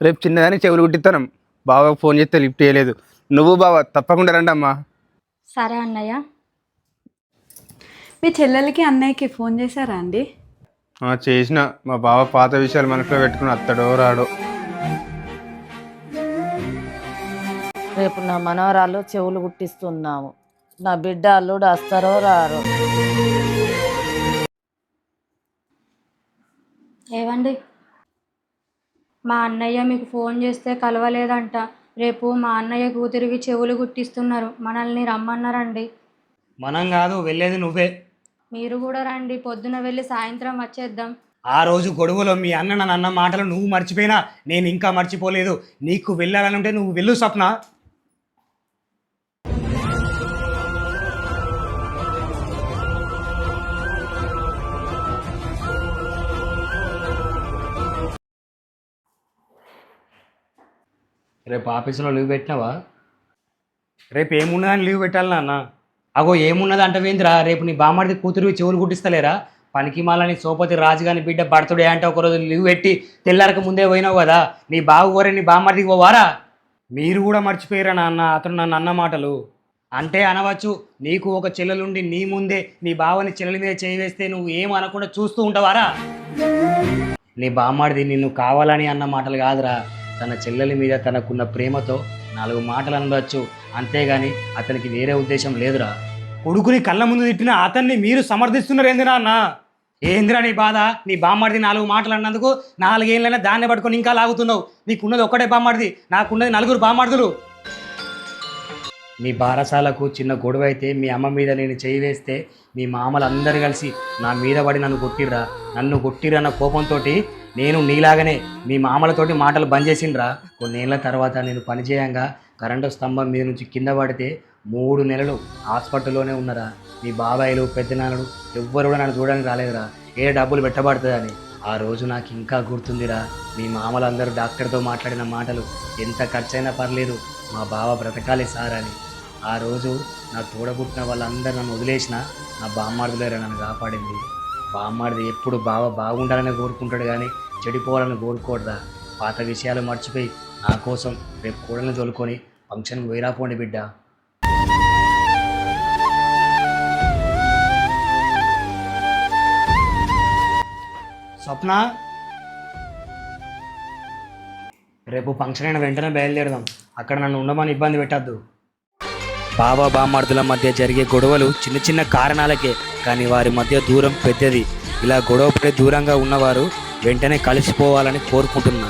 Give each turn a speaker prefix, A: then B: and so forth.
A: రేపు చిన్నదానికి చెవులు కుట్టిస్తాను. బావకు ఫోన్ చేస్తే లిఫ్ట్ చేయలేదు. నువ్వు బావ తప్పకుండా రండి అమ్మా.
B: సరే అన్నయ్య.
C: మీ చెల్లెలకి అన్నయ్యకి ఫోన్ చేశారా అండి?
A: చేసిన. మా బావ పాత విషయాలు మనసులో పెట్టుకుని అత్తడో రాడో.
D: రేపు నా మనవరాలు చెవులు కుట్టిస్తున్నాము. నా బిడ్డ అల్లుడు వస్తారో రారో.
B: ఏవండి, మా అన్నయ్య మీకు ఫోన్ చేస్తే కలవలేదంట. రేపు మా అన్నయ్య కూతురికి చెవులు కుట్టిస్తున్నారు. మనల్ని రమ్మన్నారండి.
E: మనం కాదు వెళ్ళేది, నువ్వే.
B: మీరు కూడా రండి. పొద్దున వెళ్ళి సాయంత్రం వచ్చేద్దాం.
E: ఆ రోజు గొడవలో మీ అన్న నన్ను అన్న మాటలు నువ్వు మర్చిపోయినా నేను ఇంకా మర్చిపోలేదు. నీకు వెళ్ళాలని ఉంటే నువ్వు వెళ్ళు స్వప్న. రేపు ఆఫీసులో లీవ్ పెట్టినావా? రేపు ఏమున్నదని లీవ్ పెట్టాలి నాన్న? అగో ఏమున్నది అంటవేంద్రా? రేపు నీ బామ్మడిది కూతురు చెవులు కుట్టిస్తలేరా? పనికి మాలని సోపతి రాజుగాని బిడ్డ బర్త్డే అంటే ఒకరోజు లీవ్ పెట్టి తెల్లారక ముందే పోయినావు కదా. నీ బావు కోరే నీ బామ్మడిదికి పోవారా? మీరు కూడా మర్చిపోయారా నాన్న అతను నన్ను అన్న మాటలు? అంటే అనవచ్చు, నీకు ఒక చెల్లెలుండి నీ ముందే నీ బావని చెల్లెల మీద చేయి వేస్తే నువ్వు ఏం అనకుండా చూస్తూ ఉంటావారా? నీ బామ్మడిది నిన్ను కావాలని అన్న మాటలు కాదురా, తన చెల్లెల మీద తనకున్న ప్రేమతో 4 మాటలు అనవచ్చు. అంతేగాని అతనికి వేరే ఉద్దేశం లేదురా. కొడుకుని కళ్ళ ముందు తిట్టిన అతన్ని మీరు సమర్థిస్తున్నారు ఏందిరా అన్న? ఏందిరా నీ బాధ? నీ బామ్మడిది 4 మాటలు అన్నందుకు 4 ఏళ్ళైనా దాన్ని పట్టుకొని ఇంకా లాగుతున్నావు. నీకున్నది ఒక్కటే బామ్మడిది, నాకున్నది 4 బామ్మడిదులు. నీ బారసాలకు చిన్న గొడవ అయితే మీ అమ్మ మీద నేను చేయి వేస్తే మీ మామలు అందరు కలిసి నా మీద పడి నన్ను కొట్టిర్రా. నన్ను కొట్టిరన్న కోపంతో నేను నీలాగనే మీ మామలతోటి మాటలు బంద్ చేసిండ్రా. కొన్నేళ్ల తర్వాత నేను పనిచేయంగా కరెంటు స్తంభం మీద నుంచి కింద పడితే 3 నెలలు హాస్పిటల్లోనే ఉన్నారా. మీ బాబాయిలు పెద్దనాన్నలు ఎవ్వరు కూడా నన్ను చూడడానికి రాలేదురా, ఏ డబ్బులు పెట్టబడుతుందని. ఆ రోజు నాకు ఇంకా గుర్తుందిరా. మీ మామలందరూ డాక్టర్తో మాట్లాడిన మాటలు, ఎంత ఖర్చైనా పర్లేదు మా బావ బ్రతకాలి సార్ అని. ఆ రోజు నా తోడబుట్టిన వాళ్ళందరూ నన్ను వదిలేసిన నా బామ్మాడిదిలేరా నన్ను కాపాడింది. బామ్మాడిది ఎప్పుడు బావ బాగుండాలని కోరుకుంటాడు కానీ చెడిపోవాలని కోరుకోడదా. పాత విషయాలు మర్చిపోయి నా కోసం రేపు కూడలను తోలుకొని ఫంక్షన్కి పోయిరాపోండి బిడ్డ. స్వప్న, రేపు ఫంక్షన్ అయిన వెంటనే బయలుదేరదాం. అక్కడ నన్ను ఉండమని ఇబ్బంది పెట్టద్దు. బాబా బామ్మార్దుల మధ్య జరిగే గొడవలు చిన్న చిన్న కారణాలకే, కానీ వారి మధ్య దూరం పెద్దది. ఇలా గొడవ పడి దూరంగా ఉన్నవారు వెంటనే కలిసిపోవాలని కోరుకుంటున్నా.